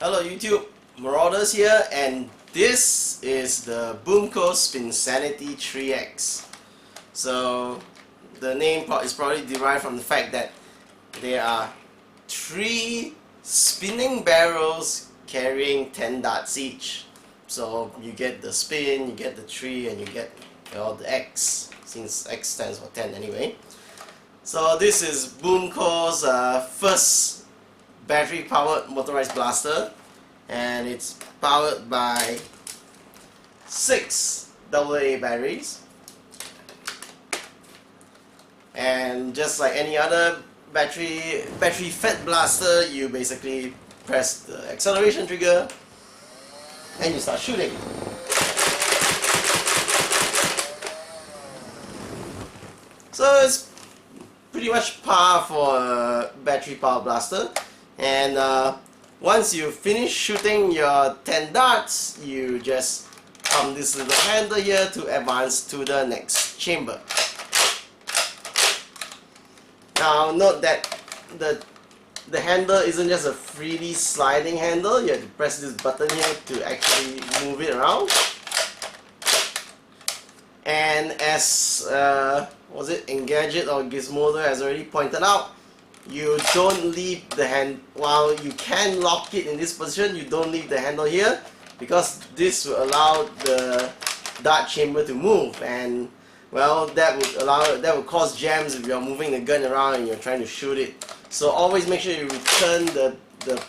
Hello YouTube, Marauders here, and this is the BoomCo Spinsanity 3X. So the name is probably derived from the fact that there are 3 spinning barrels carrying 10 darts each. So you get the spin, you get the 3, and you get the X, since X stands for 10 anyway. So this is BoomCo's first battery powered motorized blaster, and it's powered by 6 AA batteries. And just like any other battery fed blaster, you basically press the acceleration trigger and you start shooting. So it's pretty much par for a battery powered blaster. And once you finish shooting your 10 darts, you just pump this little handle here to advance to the next chamber. Now note that the handle isn't just a freely sliding handle. You have to press this button here to actually move it around. And as was it Engadget or Gizmodo has already pointed out, you don't leave the hand, while you can lock it in this position, you don't leave the handle here, because this will allow the dart chamber to move, and well, that would cause jams if you're moving the gun around and you're trying to shoot it. So always make sure you return the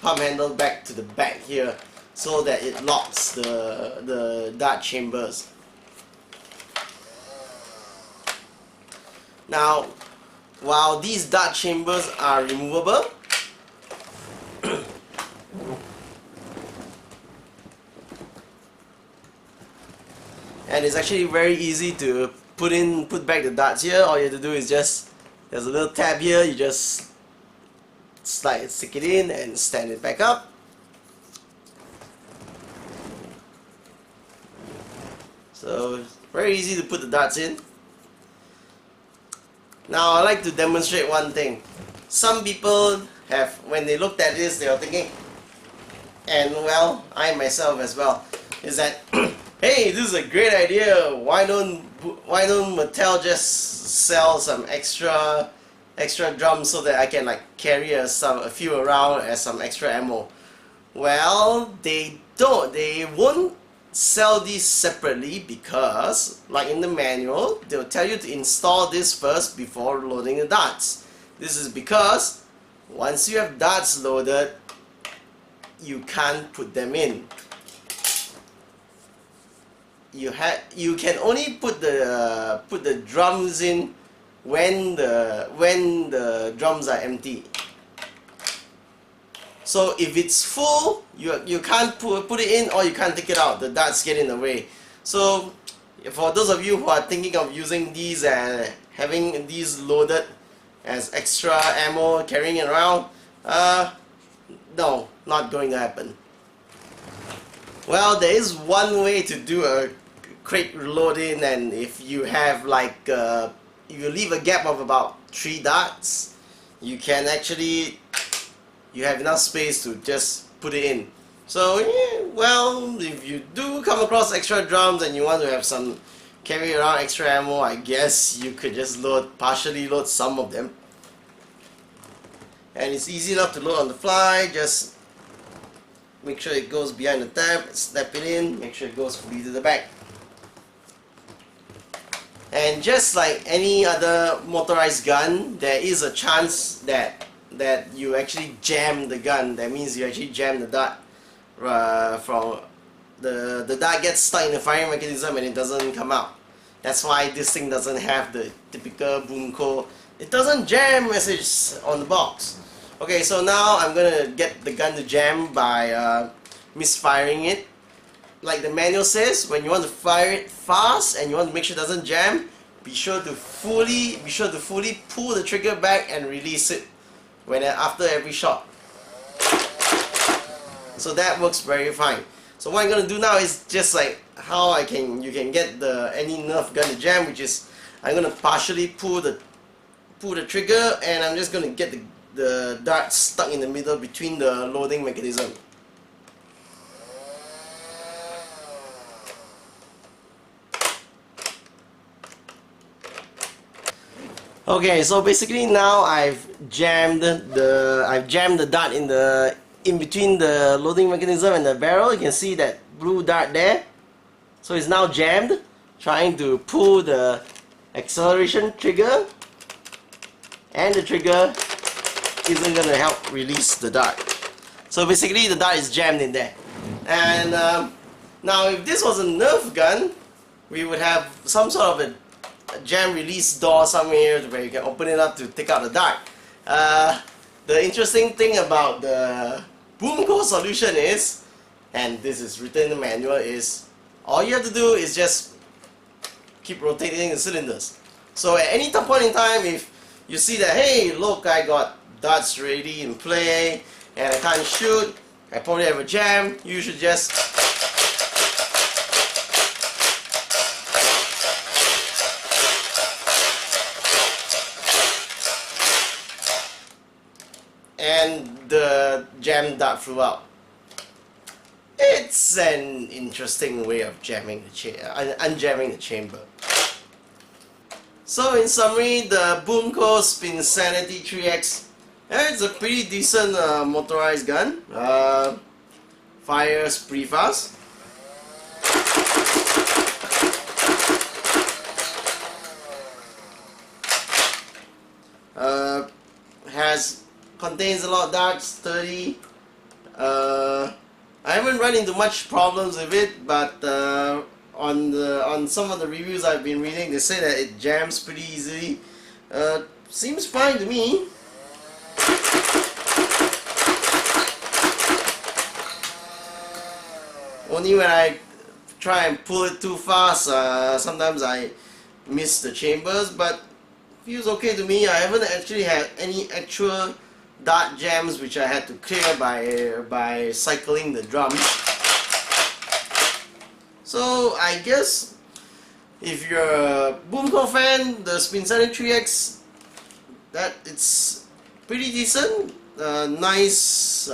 pump handle back to the back here so that it locks the dart chambers. Now, while these dart chambers are removable, and it's actually very easy to put back the darts here. All you have to do is just, there's a little tab here, you just stick it in and stand it back up. So very easy to put the darts in. Now I like to demonstrate one thing. Some people have, when they looked at this, they were thinking, and well, I myself as well, is that hey, this is a great idea. Why don't Mattel just sell some extra drums so that I can like carry a few around as some extra ammo? Well, they won't sell these separately, because like in the manual, they'll tell you to install this first before loading the darts. This is because once you have darts loaded, you can't put them in. You can only put the drums in when the drums are empty. So if it's full, you can't put it in, or you can't take it out. The darts get in the way. So for those of you who are thinking of using these and having these loaded as extra ammo, carrying it around, no, not going to happen. Well, there is one way to do a crate reloading, and if you have like if you leave a gap of about 3 darts, you can actually, you have enough space to just put it in. So yeah, well, if you do come across extra drums and you want to have some carry around extra ammo, I guess you could just partially load some of them. And it's easy enough to load on the fly. Just make sure it goes behind the tab, snap it in, make sure it goes fully to the back. And just like any other motorized gun, there is a chance that you actually jam the gun. That means you actually jam the dart. From the dart gets stuck in the firing mechanism and it doesn't come out. That's why this thing doesn't have the typical BoomCo "it doesn't jam" message on the box. Okay, so now I'm gonna get the gun to jam by misfiring it. Like the manual says, when you want to fire it fast and you want to make sure it doesn't jam, be sure to fully pull the trigger back and release it after every shot. So that works very fine. So what I'm gonna do now is just like how you can get any Nerf gun to jam, which is I'm gonna partially pull the trigger, and I'm just gonna get the dart stuck in the middle between the loading mechanism. Okay, so basically now I've jammed the dart in between the loading mechanism and the barrel. You can see that blue dart there. So it's now jammed, trying to pull the acceleration trigger, and the trigger isn't gonna help release the dart. So basically the dart is jammed in there. And now if this was a Nerf gun, we would have some sort of a jam release door somewhere where you can open it up to take out the dart. The interesting thing about the BoomCo solution is, and this is written in the manual, is all you have to do is just keep rotating the cylinders. So at any point in time, if you see that, hey, look, I got darts ready in play and I can't shoot, I probably have a jam, you should just and the jam dart flew out. It's an interesting way of jamming the unjamming the chamber. So in summary, the BoomCo Spinsanity 3X, it's a pretty decent motorized gun. Fires pretty fast. Contains a lot of darts, sturdy. I haven't run into much problems with it, but on some of the reviews I've been reading, they say that it jams pretty easily. Seems fine to me. Only when I try and pull it too fast, sometimes I miss the chambers, but feels okay to me. I haven't actually had any actual dart jams which I had to clear by cycling the drums. So I guess if you're a BoomCo fan, the Spinsanity 3X, that it's pretty decent. Nice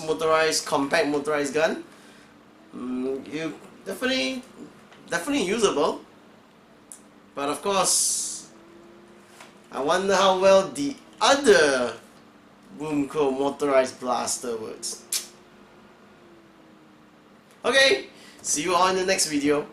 motorized, compact motorized gun. You definitely usable. But of course, I wonder how well the other BoomCo motorized blaster works. Okay, see you all in the next video.